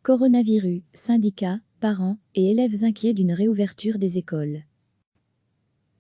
Coronavirus, syndicats, parents et élèves inquiets d'une réouverture des écoles.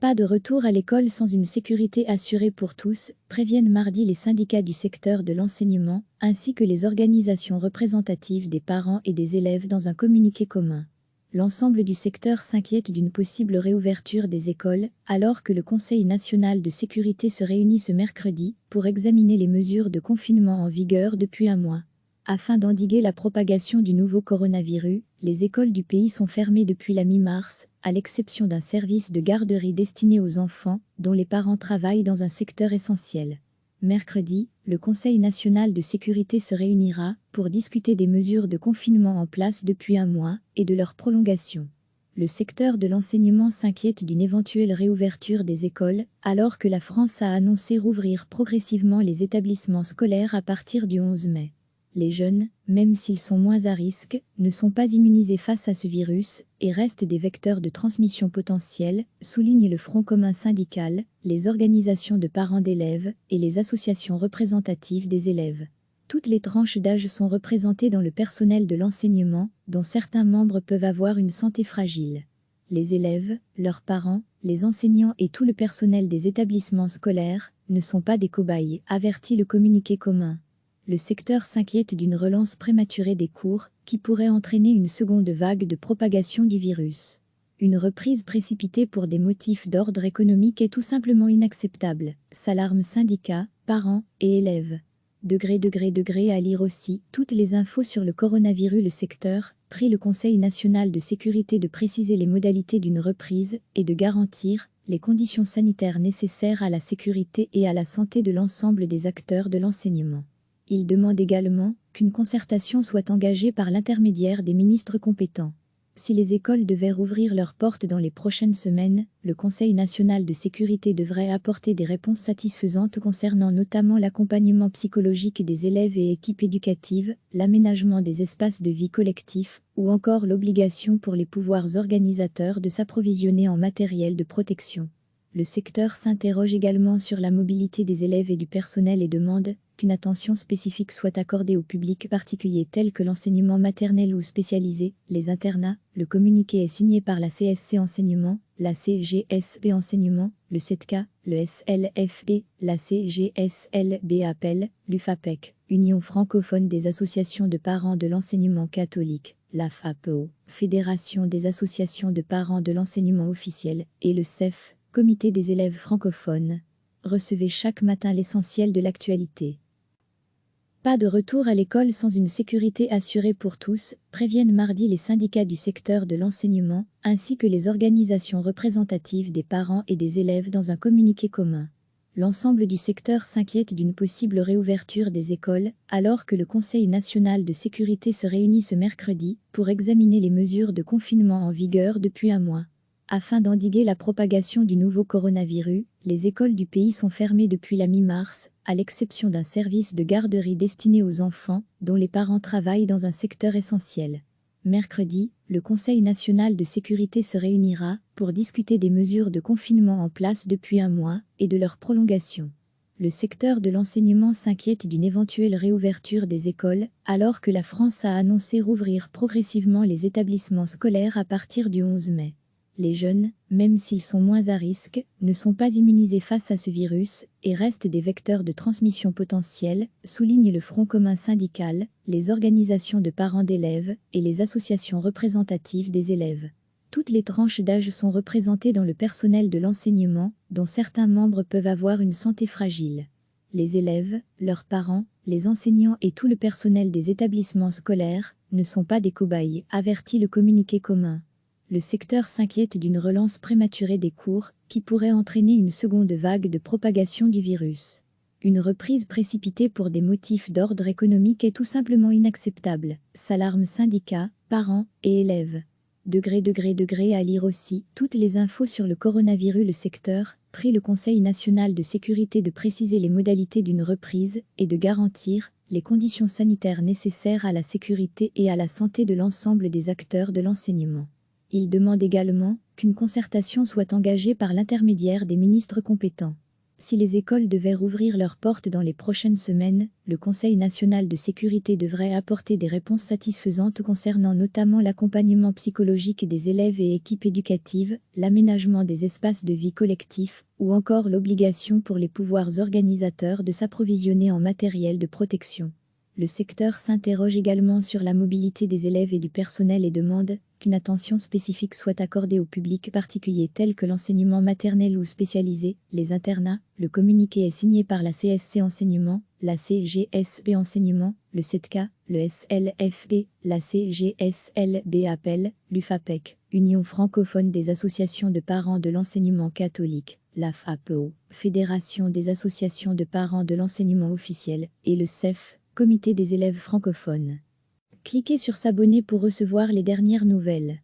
Pas de retour à l'école sans une sécurité assurée pour tous, préviennent mardi les syndicats du secteur de l'enseignement, ainsi que les organisations représentatives des parents et des élèves dans un communiqué commun. L'ensemble du secteur s'inquiète d'une possible réouverture des écoles, alors que le Conseil national de sécurité se réunit ce mercredi pour examiner les mesures de confinement en vigueur depuis un mois. Afin d'endiguer la propagation du nouveau coronavirus, les écoles du pays sont fermées depuis la mi-mars, à l'exception d'un service de garderie destiné aux enfants, dont les parents travaillent dans un secteur essentiel. Mercredi, le Conseil national de sécurité se réunira pour discuter des mesures de confinement en place depuis un mois et de leur prolongation. Le secteur de l'enseignement s'inquiète d'une éventuelle réouverture des écoles, alors que la France a annoncé rouvrir progressivement les établissements scolaires à partir du 11 mai. Les jeunes, même s'ils sont moins à risque, ne sont pas immunisés face à ce virus et restent des vecteurs de transmission potentiels, souligne le Front commun syndical, les organisations de parents d'élèves et les associations représentatives des élèves. Toutes les tranches d'âge sont représentées dans le personnel de l'enseignement, dont certains membres peuvent avoir une santé fragile. Les élèves, leurs parents, les enseignants et tout le personnel des établissements scolaires ne sont pas des cobayes, avertit le communiqué commun. Le secteur s'inquiète d'une relance prématurée des cours, qui pourrait entraîner une seconde vague de propagation du virus. Une reprise précipitée pour des motifs d'ordre économique est tout simplement inacceptable, s'alarment syndicats, parents et élèves. À lire aussi, toutes les infos sur le coronavirus. Le secteur prie le Conseil national de sécurité de préciser les modalités d'une reprise et de garantir les conditions sanitaires nécessaires à la sécurité et à la santé de l'ensemble des acteurs de l'enseignement. Il demande également qu'une concertation soit engagée par l'intermédiaire des ministres compétents. Si les écoles devaient rouvrir leurs portes dans les prochaines semaines, le Conseil national de sécurité devrait apporter des réponses satisfaisantes concernant notamment l'accompagnement psychologique des élèves et équipes éducatives, l'aménagement des espaces de vie collectifs, ou encore l'obligation pour les pouvoirs organisateurs de s'approvisionner en matériel de protection. Le secteur s'interroge également sur la mobilité des élèves et du personnel et demande qu'une attention spécifique soit accordée aux publics particuliers tels que l'enseignement maternel ou spécialisé, les internats. Le communiqué est signé par la CSC Enseignement, la CGSB Enseignement, le CETCA, le SLFB, la CGSLB Appel, l'UFAPEC, Union francophone des associations de parents de l'enseignement catholique, la FAPO, Fédération des associations de parents de l'enseignement officiel, et le CEF, Comité des élèves francophones. Recevez chaque matin l'essentiel de l'actualité. Pas de retour à l'école sans une sécurité assurée pour tous, préviennent mardi les syndicats du secteur de l'enseignement, ainsi que les organisations représentatives des parents et des élèves dans un communiqué commun. L'ensemble du secteur s'inquiète d'une possible réouverture des écoles, alors que le Conseil national de sécurité se réunit ce mercredi pour examiner les mesures de confinement en vigueur depuis un mois. Afin d'endiguer la propagation du nouveau coronavirus, les écoles du pays sont fermées depuis la mi-mars, à l'exception d'un service de garderie destiné aux enfants, dont les parents travaillent dans un secteur essentiel. Mercredi, le Conseil national de sécurité se réunira pour discuter des mesures de confinement en place depuis un mois et de leur prolongation. Le secteur de l'enseignement s'inquiète d'une éventuelle réouverture des écoles, alors que la France a annoncé rouvrir progressivement les établissements scolaires à partir du 11 mai. Les jeunes, même s'ils sont moins à risque, ne sont pas immunisés face à ce virus et restent des vecteurs de transmission potentiels, souligne le Front commun syndical, les organisations de parents d'élèves et les associations représentatives des élèves. Toutes les tranches d'âge sont représentées dans le personnel de l'enseignement, dont certains membres peuvent avoir une santé fragile. Les élèves, leurs parents, les enseignants et tout le personnel des établissements scolaires ne sont pas des cobayes, avertit le communiqué commun. Le secteur s'inquiète d'une relance prématurée des cours, qui pourrait entraîner une seconde vague de propagation du virus. Une reprise précipitée pour des motifs d'ordre économique est tout simplement inacceptable, s'alarment syndicats, parents et élèves. À lire aussi, toutes les infos sur le coronavirus. Le secteur prie le Conseil national de sécurité de préciser les modalités d'une reprise et de garantir les conditions sanitaires nécessaires à la sécurité et à la santé de l'ensemble des acteurs de l'enseignement. Il demande également qu'une concertation soit engagée par l'intermédiaire des ministres compétents. Si les écoles devaient rouvrir leurs portes dans les prochaines semaines, le Conseil national de sécurité devrait apporter des réponses satisfaisantes concernant notamment l'accompagnement psychologique des élèves et équipes éducatives, l'aménagement des espaces de vie collectifs, ou encore l'obligation pour les pouvoirs organisateurs de s'approvisionner en matériel de protection. Le secteur s'interroge également sur la mobilité des élèves et du personnel et demande qu'une attention spécifique soit accordée aux publics particuliers tels que l'enseignement maternel ou spécialisé, les internats. Le communiqué est signé par la CSC Enseignement, la CGSB Enseignement, le CETCA, le SLFB, la CGSLB Appel, l'UFAPEC, Union francophone des associations de parents de l'enseignement catholique, la FAPO, Fédération des associations de parents de l'enseignement officiel, et le CEF, Comité des élèves francophones. Cliquez sur s'abonner pour recevoir les dernières nouvelles.